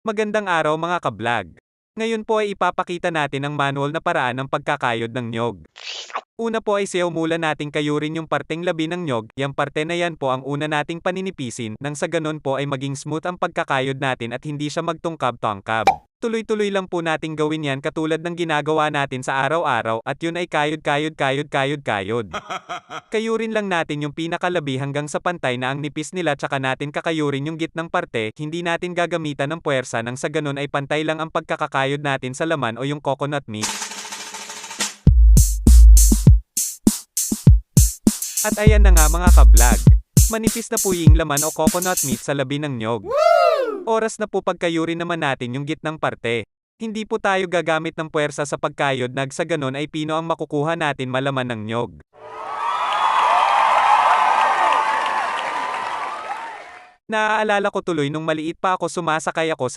Magandang araw mga kablog. Ngayon po ay ipapakita natin ang manual na paraan ng pagkakayod ng nyog. Una po ay mula nating kayurin yung parteng labi ng nyog, yung parte na yan po ang una nating paninipisin, nang sa ganon po ay maging smooth ang pagkakayod natin at hindi siya magtungkab-tangkab. Tuloy-tuloy lang po nating gawin yan katulad ng ginagawa natin sa araw-araw at yun ay kayod. Kayurin lang natin yung pinakalabi hanggang sa pantay na ang nipis nila tsaka natin kakayurin yung gitnang parte, hindi natin gagamitan ng puwersa nang sa ganon ay pantay lang ang pagkakakayod natin sa laman o yung coconut meat. At ayan na nga mga kablog. Manipis na po yung laman o coconut meat sa labi ng nyog. Oras na po pagkayurin naman natin yung gitnang parte. Hindi po tayo gagamit ng puwersa sa pagkayod nag sa ganon ay pino ang makukuha natin malaman ng nyog. Naaalala ko tuloy nung maliit pa ako sumasakay ako sa